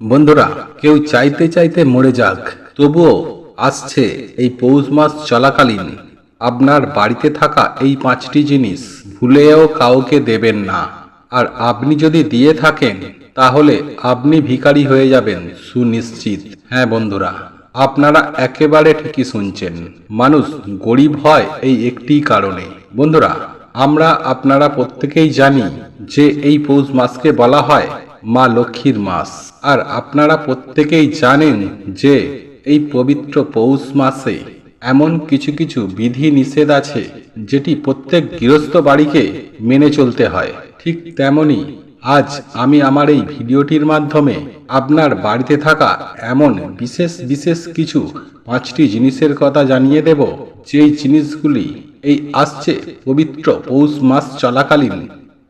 বন্ধুরা, কেউ চাইতে চাইতে মরে যাক, তবুও আসছে এই পৌষ মাস চলাকালীন আপনার বাড়িতে থাকা এই 5টি জিনিস ভুলেও কাউকে দেবেন না। আর আপনি যদি দিয়ে থাকেন তাহলে আপনি ভিখারি হয়ে যাবেন সুনিশ্চিত। হ্যাঁ বন্ধুরা, আপনারা একেবারে ঠিকই শুনছেন। মানুষ গরিব হয় এই একটি কারণে। বন্ধুরা, আপনারা প্রত্যেকেই জানি যে এই পৌষ মাসকে বলা হয় মা লক্ষ্মীর মাস। আর আপনারা প্রত্যেকেই জানেন যে এই পবিত্র পৌষ মাসে এমন কিছু কিছু বিধি নিষেধ আছে যেটি প্রত্যেক গৃহস্থ বাড়িকে মেনে চলতে হয়। ঠিক তেমনি আজ আমি আমার এই ভিডিওটির মাধ্যমে আপনার বাড়িতে থাকা এমন বিশেষ বিশেষ কিছু 5টি জিনিসের কথা জানিয়ে দেব, যেই জিনিসগুলি এই আসছে পবিত্র পৌষ মাস চলাকালীন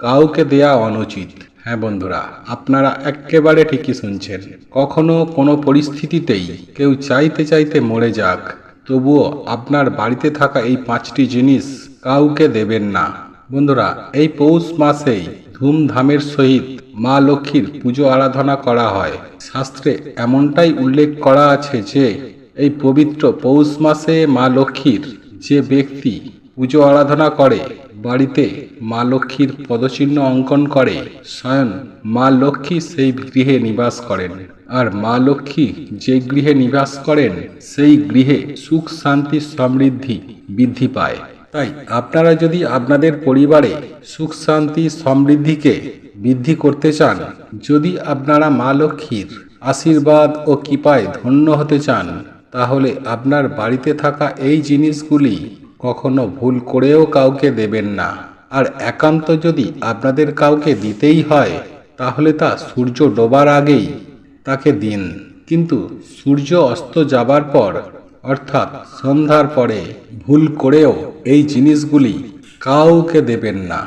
কাউকে দেয়া অনুচিত। হ্যাঁ বন্ধুরা, আপনারা একেবারে ঠিকই শুনছেন। কখনো কোনো পরিস্থিতিতেই কেউ চাইতে চাইতে মরে যাক, তবুও আপনার বাড়িতে থাকা এই 5টি জিনিস কাউকে দেবেন না। বন্ধুরা, এই পৌষ মাসেই ধুমধামের সহিত মা লক্ষ্মীর পুজো আরাধনা করা হয়। শাস্ত্রে এমনটাই উল্লেখ করা আছে যে এই পবিত্র পৌষ মাসে মা লক্ষ্মীর যে ব্যক্তি পুজো আরাধনা করে, বাড়িতে মা লক্ষ্মীর পদচিহ্ন অঙ্কন করে, স্বয়ং মা লক্ষ্মী সেই গৃহে নিবাস করেন। আর মা লক্ষ্মী যে গৃহে নিবাস করেন সেই গৃহে সুখ শান্তি সমৃদ্ধি বৃদ্ধি পায়। তাই আপনারা যদি আপনাদের পরিবারে সুখ শান্তি সমৃদ্ধিকে বৃদ্ধি করতে চান, যদি আপনারা মা লক্ষ্মীর আশীর্বাদ ও কৃপায় ধন্য হতে চান, তাহলে আপনার বাড়িতে থাকা এই জিনিসগুলি কখনো ভুল করেও কাউকে দেবেন না। আর একান্ত যদি আপনাদের কাউকে দিতেই হয়, তাহলে তা সূর্য ডোবার আগেই তাকে দিন। কিন্তু সূর্য অস্ত যাবার পর, অর্থাৎ সন্ধ্যার পরে ভুল করেও এই জিনিসগুলি কাউকে দেবেন না।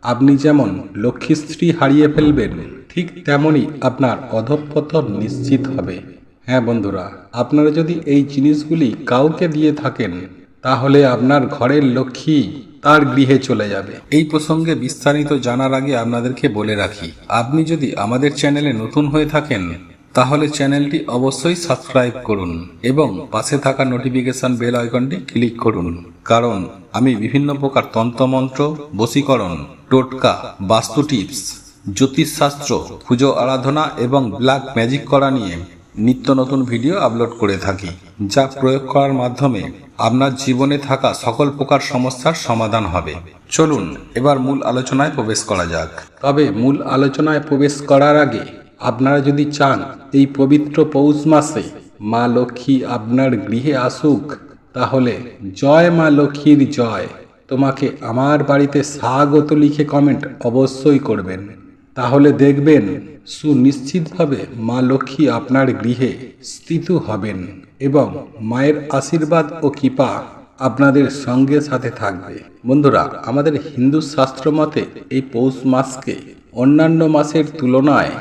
আপনি যেমন লক্ষ্মীশ্রী হারিয়ে ফেলবেন, ঠিক তেমনি আপনার অধঃপতন নিশ্চিত হবে। হ্যাঁ বন্ধুরা, আপনারা যদি এই জিনিসগুলি কাউকে দিয়ে থাকেন, তাহলে আপনার ঘরের লক্ষ্মী তার গৃহে চলে যাবে। এই প্রসঙ্গে বিস্তারিত জানার আগে আপনাদেরকে বলে রাখি, আপনি যদি আমাদের চ্যানেলে নতুন হয়ে থাকেন তাহলে চ্যানেলটি অবশ্যই সাবস্ক্রাইব করুন এবং পাশে থাকা নোটিফিকেশন বেল আইকনটি ক্লিক করুন। কারণ আমি বিভিন্ন প্রকার তন্ত্রমন্ত্র, বশীকরণ, টোটকা, বাস্তু টিপস, জ্যোতিষশাস্ত্র, পুজো আরাধনা এবং ব্ল্যাক ম্যাজিক করা নিয়ে নিত্য নতুন ভিডিও আপলোড করে থাকি, যা প্রয়োগ করার মাধ্যমে আপনার জীবনে থাকা সকল প্রকার সমস্যার সমাধান হবে। চলুন এবার মূল আলোচনায় প্রবেশ করা যাক। তবে মূল আলোচনায় প্রবেশ করার আগে আপনারা যদি চান এই পবিত্র পৌষ মাসে মা লক্ষ্মী আপনার গৃহে আসুক, তাহলে জয় মা লক্ষ্মীর জয়, তোমাকে আমার বাড়িতে স্বাগত লিখে কমেন্ট অবশ্যই করবেন। তাহলে দেখবেন সুনিশ্চিতভাবে মা লক্ষ্মী আপনার গৃহে স্থিত হবেন এবং মায়ের আশীর্বাদ ও কৃপা আপনাদের সঙ্গে সাথে থাকবে। বন্ধুরা, আমাদের হিন্দু শাস্ত্র মতে এই পৌষ মাসকে অন্যান্য মাসের তুলনায়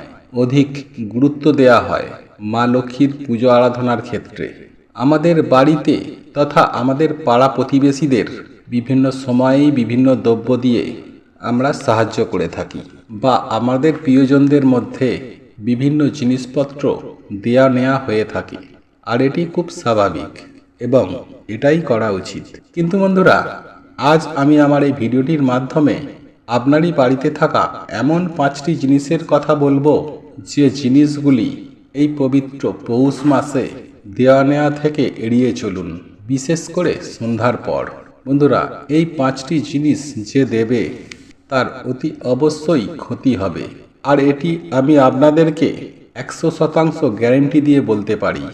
অধিক গুরুত্ব দেয়া হয় মা লক্ষ্মীর পুজো আরাধনার ক্ষেত্রে। আমাদের বাড়িতে তথা আমাদের পাড়া প্রতিবেশীদের বিভিন্ন সময়েই বিভিন্ন দ্রব্য দিয়ে আমরা সাহায্য করে থাকি, বা আমাদের প্রিয়জনদের মধ্যে বিভিন্ন জিনিসপত্র দেয়া নেয়া হয়ে থাকে। আর এটি খুব স্বাভাবিক এবং এটাই করা উচিত। কিন্তু বন্ধুরা, আজ আমি আমার এই ভিডিওটির মাধ্যমে আপনারই বাড়িতে থাকা এমন 5টি জিনিসের কথা বলবো, যে জিনিসগুলি এই পবিত্র পৌষ মাসে দেওয়া নেওয়া থেকে এড়িয়ে চলুন, বিশেষ করে সন্ধ্যার পর। বন্ধুরা, এই 5টি জিনিস যে দেবে তার অতি অবশ্যই ক্ষতি হবে। আর এটি আমি আপনাদেরকে 100% গ্যারেন্টি দিয়ে বলতে পারি,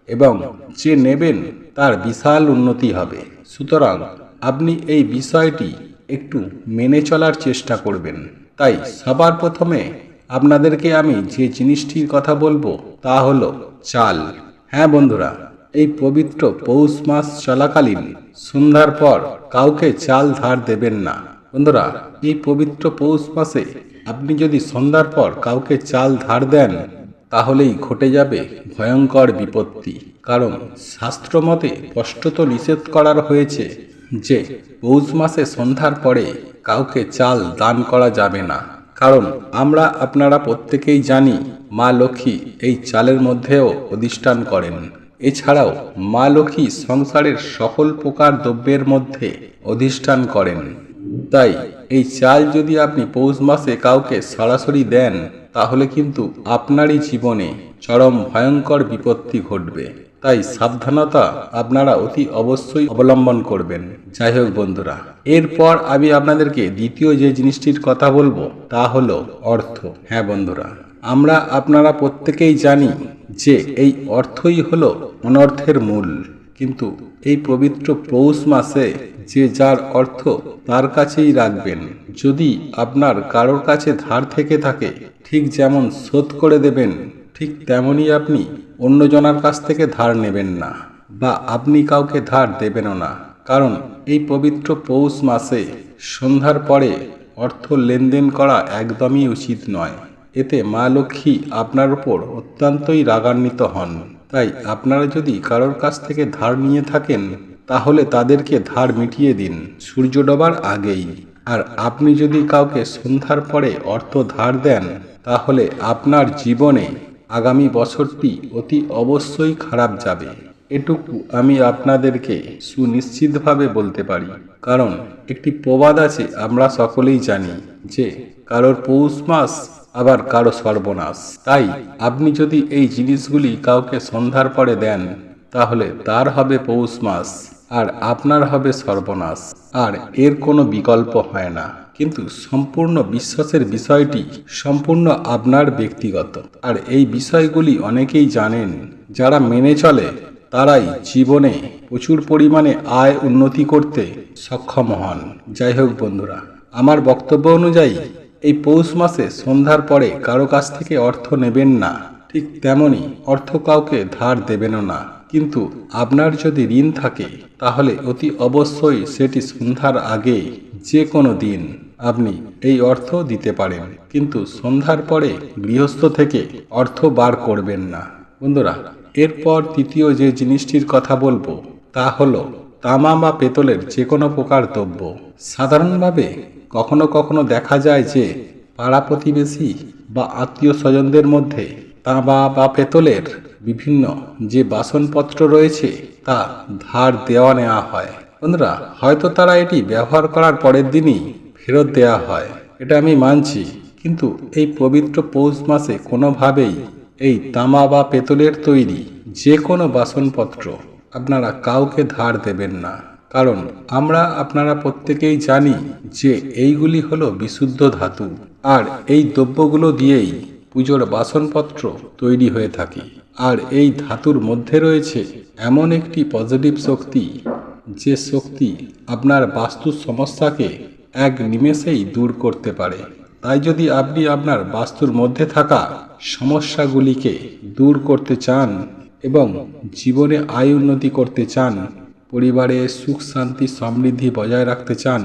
এবং যে নেবেন তার বিশাল উন্নতি হবে। সুতরাং আপনি এই বিষয়টি একটু মেনে চলার চেষ্টা করবেন। তাই সবার প্রথমে আপনাদেরকে আমি যে জিনিসটির কথা বলবো তা হলো চাল। হ্যাঁ বন্ধুরা, এই পবিত্র পৌষ মাস চলাকালীন সন্ধ্যার পর কাউকে চাল ধার দেবেন না। বন্ধুরা, এই পবিত্র পৌষ মাসে আপনি যদি সন্ধ্যার পর কাউকে চাল ধার দেন, তাহলেই ঘটে যাবে ভয়ঙ্কর বিপত্তি। কারণ শাস্ত্র মতে স্পষ্টত নিষেধ করার হয়েছে যে পৌষ মাসে সন্ধ্যার পরে কাউকে চাল দান করা যাবে না। কারণ আমরা আপনারা প্রত্যেকেই জানি মা লক্ষ্মী এই চালের মধ্যেও অধিষ্ঠান করেন। এছাড়াও মা লক্ষ্মী সংসারের সকল প্রকার দ্রব্যের মধ্যে অধিষ্ঠান করেন। তাই এই চাল যদি আপনি পৌষ মাসে কাউকে সরাসরি দেন, তাহলে কিন্তু আপনারই জীবনে চরম ভয়ঙ্কর বিপত্তি ঘটবে। তাই সাবধানতা আপনারা অতি অবশ্যই অবলম্বন করবেন। যাই হোক বন্ধুরা, এরপর আমি আপনাদেরকে দ্বিতীয় যে জিনিসটির কথা বলবো তা হলো অর্থ। হ্যাঁ বন্ধুরা, আমরা আপনারা প্রত্যেকেই জানি যে এই অর্থই হলো অনর্থের মূল। কিন্তু এই পবিত্র পৌষ মাসে যে যার অর্থ তার কাছেই রাখবেন। যদি আপনার কারোর কাছে ধার থেকে থাকে, ঠিক যেমন শোধ করে দেবেন, ঠিক তেমনই আপনি অন্যজনের কাছ থেকে ধার নেবেন না, বা আপনি কাউকে ধার দেবেনও না। কারণ এই পবিত্র পৌষ মাসে সন্ধ্যার পরে অর্থ লেনদেন করা একদমই উচিত নয়। এতে মা লক্ষ্মী আপনার উপর অত্যন্তই রাগান্বিত হন। তাই আপনারা যদি কারোর কাছ থেকে ধার নিয়ে থাকেন, তাহলে তাদেরকে ধার মিটিয়ে দিন সূর্য ডোবার আগেই। আর আপনি যদি কাউকে সন্ধ্যার পরে অর্থ ধার দেন, তাহলে আপনার জীবনে আগামী বছরটি অতি অবশ্যই খারাপ যাবে। এটুকু আমি আপনাদেরকে সুনিশ্চিতভাবে বলতে পারি। কারণ একটি প্রবাদ আছে, আমরা সকলেই জানি যে কারোর পৌষ মাস আবার কারো সর্বনাশ। তাই আপনি যদি এই জিনিসগুলি কাউকে সন্ধ্যার পরে দেন, তাহলে তার হবে পৌষ মাস আর আপনার হবে সর্বনাশ। আর এর কোনো বিকল্প হয় না। কিন্তু সম্পূর্ণ বিশ্বাসের বিষয়টি সম্পূর্ণ আপনার ব্যক্তিগত। আর এই বিষয়গুলি অনেকেই জানেন। যারা মেনে চলে তারাই জীবনে প্রচুর পরিমাণে আয় উন্নতি করতে সক্ষম হন। যাই হোক বন্ধুরা, আমার বক্তব্য অনুযায়ী এই পৌষ মাসে সন্ধ্যার পরে কারো কাছ থেকে অর্থ নেবেন না, ঠিক তেমনি অর্থ কাউকে ধার দেবেনও না। কিন্তু আপনার যদি ঋণ থাকে, তাহলে অতি অবশ্যই সেটি সন্ধ্যার আগে যে কোনো দিন আপনি এই অর্থ দিতে পারেন। কিন্তু সন্ধ্যার পরে গৃহস্থ থেকে অর্থ বার করবেন না। বন্ধুরা, এরপর তৃতীয় যে জিনিসটির কথা বলবো তা হলো তামা বা পেতলের যে কোনো প্রকার দ্রব্য। সাধারণভাবে কখনো কখনো দেখা যায় যে পাড়া প্রতিবেশী বা আত্মীয় স্বজনদের মধ্যে তামা বা পেতলের বিভিন্ন যে বাসনপত্র রয়েছে তা ধার দেওয়া নেওয়া হয়। বন্ধুরা, হয়তো তারা এটি ব্যবহার করার পরের দিনই ফেরত দেওয়া হয়, এটা আমি মানছি। কিন্তু এই পবিত্র পৌষ মাসে কোনোভাবেই এই তামা বা পেতলের তৈরি যে কোনো বাসনপত্র আপনারা কাউকে ধার দেবেন না। কারণ আমরা আপনারা প্রত্যেকেই জানি যে এইগুলি হলো বিশুদ্ধ ধাতু। আর এই দ্রব্যগুলো দিয়েই পুজোর বাসনপত্র তৈরি হয়ে থাকে। আর এই ধাতুর মধ্যে রয়েছে এমন একটি পজিটিভ শক্তি, যে শক্তি আপনার বাস্তু সমস্যাকে এক নিমেষেই দূর করতে পারে। তাই যদি আপনি আপনার বাস্তুর মধ্যে থাকা সমস্যাগুলিকে দূর করতে চান এবং জীবনে আয় উন্নতি করতে চান, পরিবারে সুখ শান্তি সমৃদ্ধি বজায় রাখতে চান,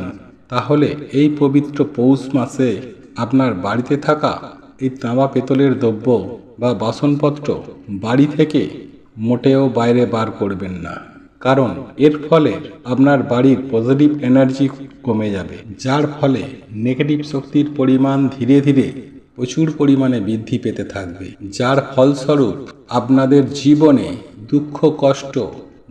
তাহলে এই পবিত্র পৌষ মাসে আপনার বাড়িতে থাকা এই তামা পেতলের দ্রব্য বা বাসনপত্র বাড়ি থেকে মোটেও বাইরে বার করবেন না। কারণ এর ফলে আপনার বাড়ির পজিটিভ এনার্জি কমে যাবে, যার ফলে নেগেটিভ শক্তির পরিমাণ ধীরে ধীরে প্রচুর পরিমাণে বৃদ্ধি পেতে থাকবে। যার ফলস্বরূপ আপনাদের জীবনে দুঃখ কষ্ট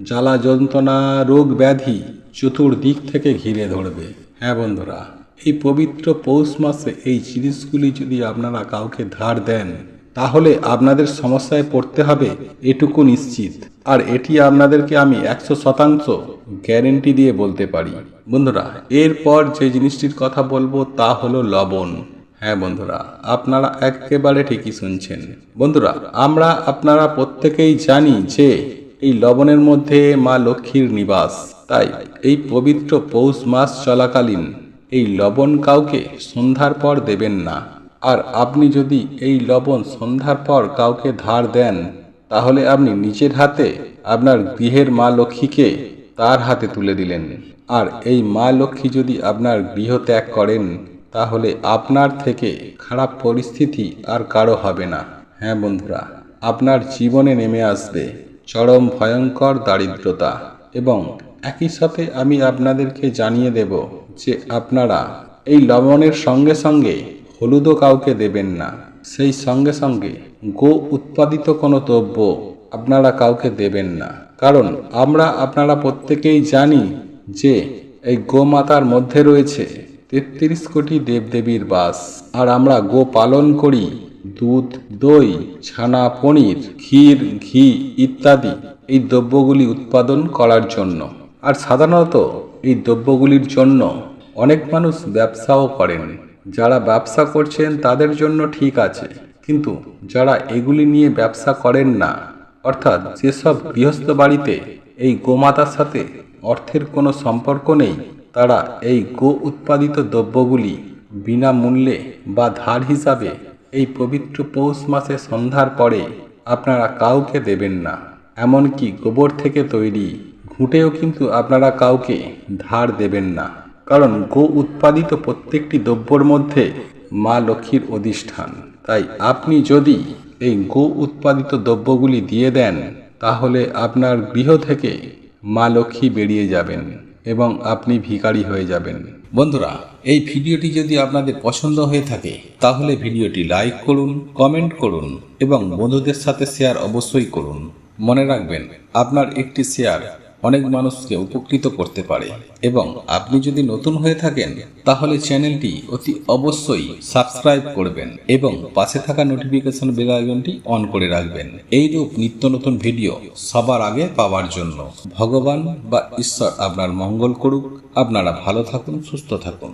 জ্বালা যন্ত্রণা রোগ ব্যাধি চতুর্দিক থেকে ঘিরে ধরবে। হ্যাঁ বন্ধুরা, এই পবিত্র পৌষ মাসে এই জিনিসগুলি যদি আপনারা কাউকে ধার দেন, তাহলে আপনাদের সমস্যায় পড়তে হবে এটুকু নিশ্চিত। আর এটি আপনাদেরকে আমি 100% গ্যারেন্টি দিয়ে বলতে পারি। বন্ধুরা, এরপর যে জিনিসটির কথা বলবো তা হলো লবণ। হ্যাঁ বন্ধুরা, আপনারা একেবারে ঠিকই শুনছেন। বন্ধুরা, আমরা আপনারা প্রত্যেকেই জানি যে এই লবণের মধ্যে মা লক্ষ্মীর নিবাস। তাই এই পবিত্র পৌষ মাস চলাকালীন এই লবণ কাউকে সন্ধ্যার পর দেবেন না। আর আপনি যদি এই লবণ সন্ধ্যার পর কাউকে ধার দেন, তাহলে আপনি নিজের হাতে আপনার গৃহের মা লক্ষ্মীকে তার হাতে তুলে দিলেন। আর এই মা লক্ষ্মী যদি আপনার গৃহ ত্যাগ করেন, তাহলে আপনার থেকে খারাপ পরিস্থিতি আর কারো হবে না। হ্যাঁ বন্ধুরা, আপনার জীবনে নেমে আসবে চরম ভয়ঙ্কর দারিদ্রতা। এবং একই সাথে আমি আপনাদেরকে জানিয়ে দেব যে আপনারা এই লবণের সঙ্গে সঙ্গে হলুদও কাউকে দেবেন না। সেই সঙ্গে সঙ্গে গো উৎপাদিত কোনো দ্রব্য আপনারা কাউকে দেবেন না। কারণ আপনারা প্রত্যেকেই জানি যে এই গোমাতার মধ্যে রয়েছে ৩৩ কোটি দেবদেবীর বাস। আর আমরা গো পালন করি দুধ, দই, ছানা, পনির, ক্ষীর, ঘি ইত্যাদি এই দ্রব্যগুলি উৎপাদন করার জন্য। আর সাধারণত এই দ্রব্যগুলির জন্য অনেক মানুষ ব্যবসাও করেন। যারা ব্যবসা করছেন তাদের জন্য ঠিক আছে, কিন্তু যারা এগুলি নিয়ে ব্যবসা করেন না, অর্থাৎ যেসব গৃহস্থ বাড়িতে এই গোমাতার সাথে অর্থের কোনো সম্পর্ক নেই, তারা এই গো উৎপাদিত দ্রব্যগুলি বিনামূল্যে বা ধার হিসাবে এই পবিত্র পৌষ মাসে সন্ধ্যার পরে আপনারা কাউকে দেবেন না। এমনকি গোবর থেকে তৈরি ঘুঁটেও কিন্তু আপনারা কাউকে ধার দেবেন না। কারণ গো উৎপাদিত প্রত্যেকটি দ্রব্যর মধ্যে মা লক্ষ্মীর অধিষ্ঠান। তাই আপনি যদি এই গো উৎপাদিত দ্রব্যগুলি দিয়ে দেন, তাহলে আপনার গৃহ থেকে মা লক্ষ্মী বেরিয়ে যাবেন এবং আপনি ভিখারি হয়ে যাবেন। বন্ধুরা, এই ভিডিওটি যদি আপনাদের পছন্দ হয়ে থাকে তাহলে ভিডিওটি লাইক করুন, কমেন্ট করুন এবং বন্ধুদের সাথে শেয়ার অবশ্যই করুন। মনে রাখবেন, আপনার একটি শেয়ার অনেক মানুষকে উপকৃত করতে পারে। এবং আপনি যদি নতুন হয়ে থাকেন তাহলে চ্যানেলটি অতি অবশ্যই সাবস্ক্রাইব করবেন এবং পাশে থাকা নোটিফিকেশন বেল আইকনটি অন করে রাখবেন, এইরূপ নিত্য নতুন ভিডিও সবার আগে পাওয়ার জন্য। ভগবান বা ঈশ্বর আপনার মঙ্গল করুক। আপনারা ভালো থাকুন, সুস্থ থাকুন।